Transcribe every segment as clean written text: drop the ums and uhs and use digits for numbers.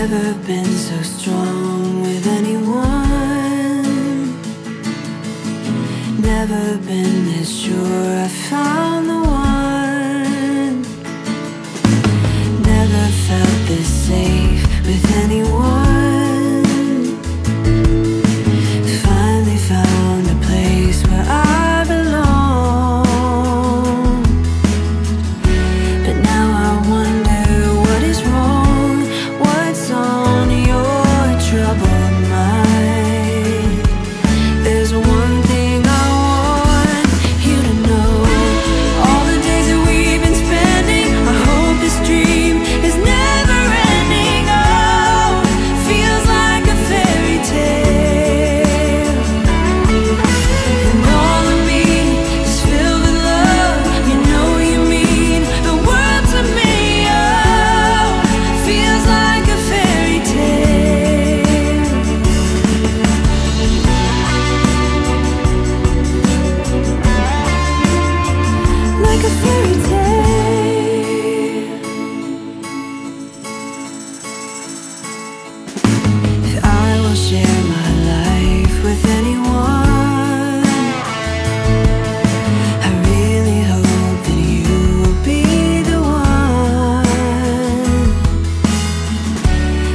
Never been so strong with anyone. Never been this sure I found the one. Never felt this safe with anyone. Finally found a place where I belong. But now I wonder what is wrong. What's on your troubled mind? There's one thing I want you to know. All the days that we've been spending, I hope this dream is never ending. Oh, feels like a fairy tale. And all of me is filled with love. You know you mean the world to me. Oh, feels like a fairy tale. Like a fairy tale. If I will share my life with anyone, I really hope that you will be the one.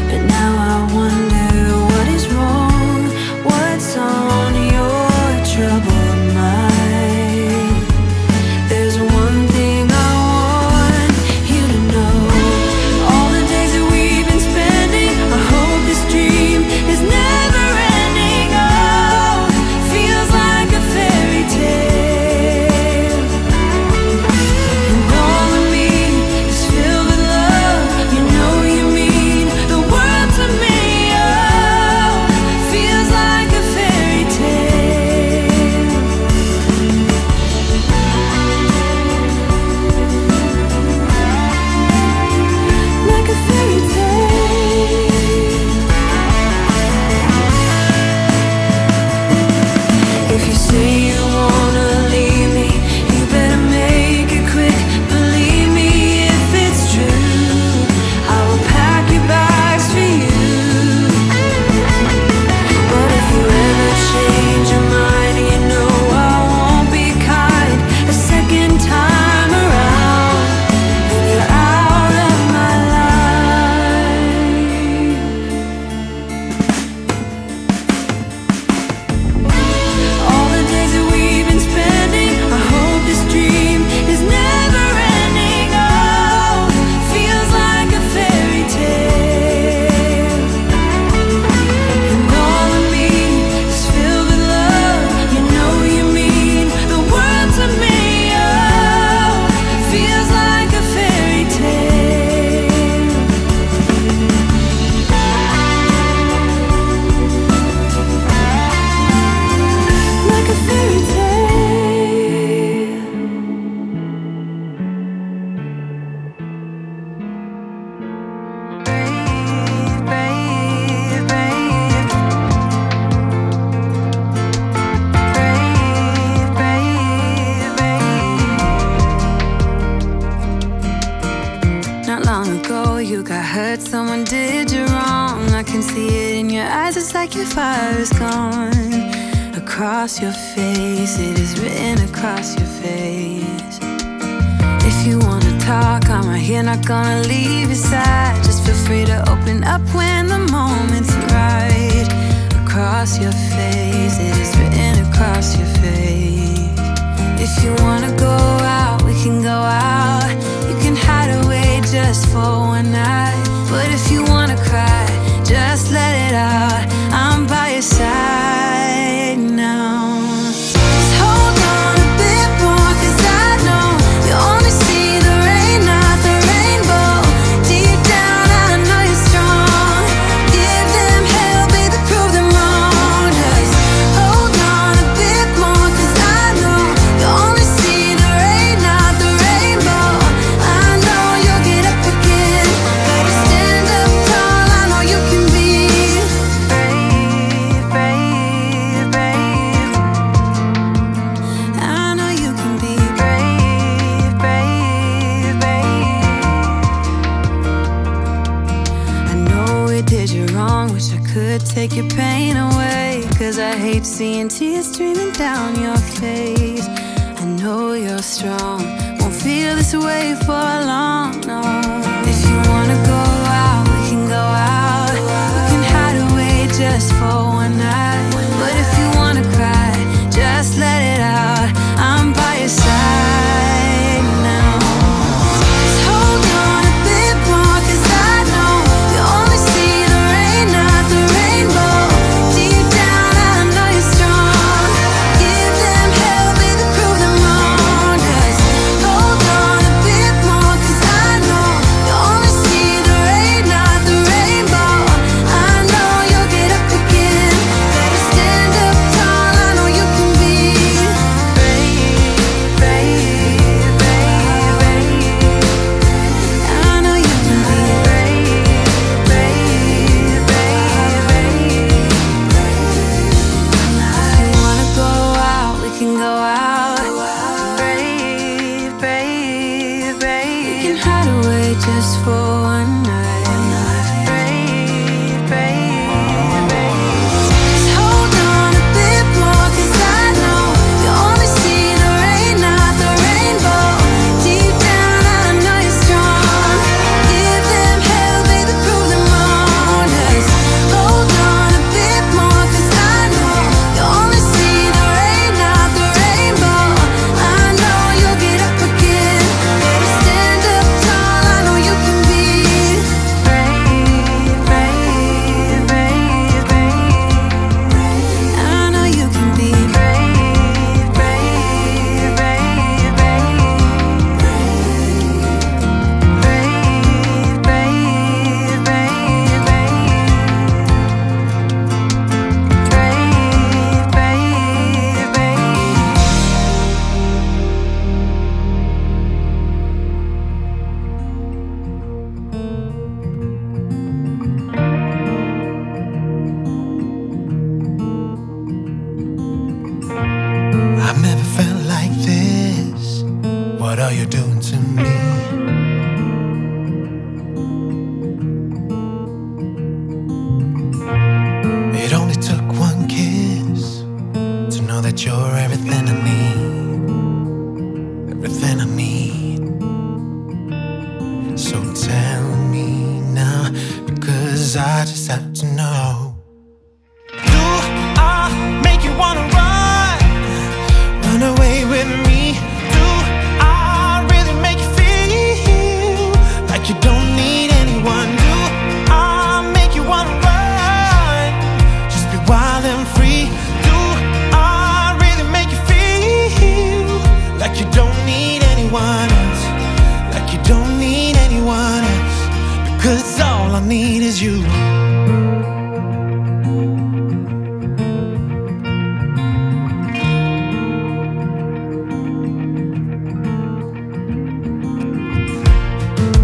But now I wonder what is wrong. What's on your troubled mind? There's one thing I want you to know. All the days that we've been spending, I hope this dream is never ending. Oh, feels like a fairy tale. And all of me is filled with love. You know you mean the world to me. Oh, feels like a fairy tale. Like a fairy tale. If you say you wanna leave me, you better make it quick. Believe me, if it's true, I will pack your bags for you. But if you ever change your mind, you know I won't be kind a second time around. Then you're out of my life. All the days that we've been spending, I hope this dream is never ending. Oh, feels like a fairy tale. And all of me is filled with love. You know you mean the world to me. Oh, feels like a fairy tale. Like a fairy tale. Brave, brave, brave, brave. Not long ago you got hurt, someone did you wrong. I can see it in your eyes, it's like your fire is gone. Across your face, it is written across your face. If you wanna talk, I'm right here, not gonna leave your side. Just feel free to open up when the moment's right. Across your face, it is written across your face. If you wanna go out, we can go out. You can hide away just for one night. But if you wanna cry, just let it out. I'm by your side now. Just hold on a bit more, 'cause I know you only see the rain, not the rainbow. Deep down, I know you're strong. Give them hell, baby, prove them wrong. Just hold on a bit could see and tears streaming down your face. I know you're strong, won't feel this way for long, no. If you wanna go out, we can go out. We can hide away just for one night. But if you wanna cry, just let it out. I'm by your side now. Just hold on a bit more, 'cause I know you only see the rain, not the rainbow. Deep down I know you're strong. Give them hell, baby, prove them wrong. Just hold on a bit more, 'cause I know you only see the rain, not the rainbow. I know you'll get up again. Better stand up tall, I know you can be brave, brave, brave, brave. I know you can be brave, brave, brave, brave. If you wanna go out, we can go out. Brave, brave, brave. We can hide away just for one night. Brave, brave, brave. Just hold on a bit more, 'cause I know you only see the rain, not the rainbow. Deep down I know you're strong. Give them hell, baby, prove them wrong. Just hold on a bit more, 'cause I know you only see the rain, not the rainbow. I know you'll get up again. Better stand up tall, I know you can be brave, brave, brave, brave. I know you can be brave, brave, brave, brave. Brave, brave, brave, brave. Brave, brave, brave. I've never felt like this. What are you doing to me? It only took one kiss to know that you're everything I need. Everything I need. So tell me now, because I just have to know. Do I make you wanna run? Run away with me? Do I really make you feel like you don't need anyone? Do I make you wanna run? Just be wild and free. Do I really make you feel like you don't need anyone else? Like you don't need anyone else? Because all I need is you.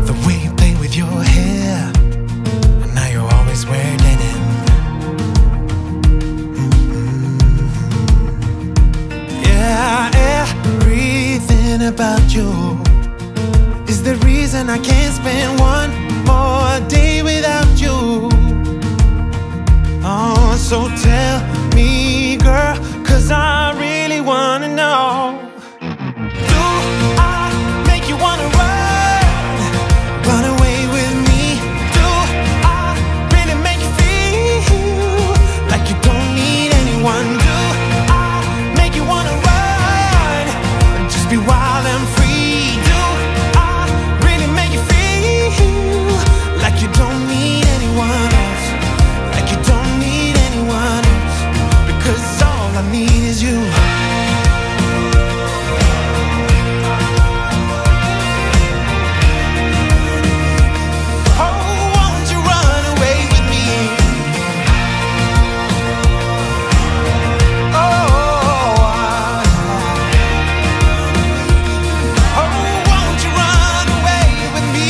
The way you play with your hair, and now you're always wearing denim. Yeah, everything about you is the reason I can't spend one more day without you. Oh, so tell me, girl, 'cause I really wanna know. Do I make you wanna run? Run away with me? Do I really make you feel like you don't need anyone? Do I make you wanna run? Just be wild and free. Do I really make you feel like you don't need anyone else? Like you don't need anyone else? Because all I need is you. Oh, won't you run away with me? Won't you run away with me?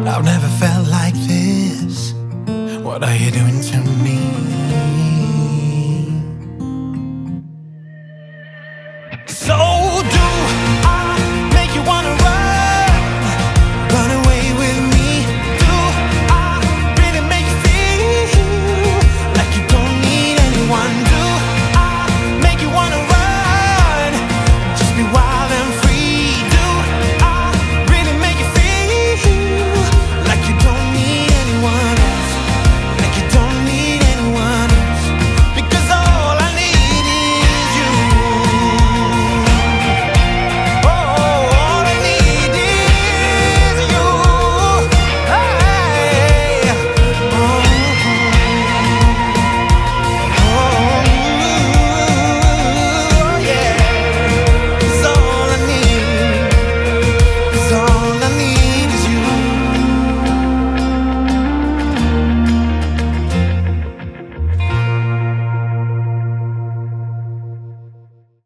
I've never felt like this. What are you doing to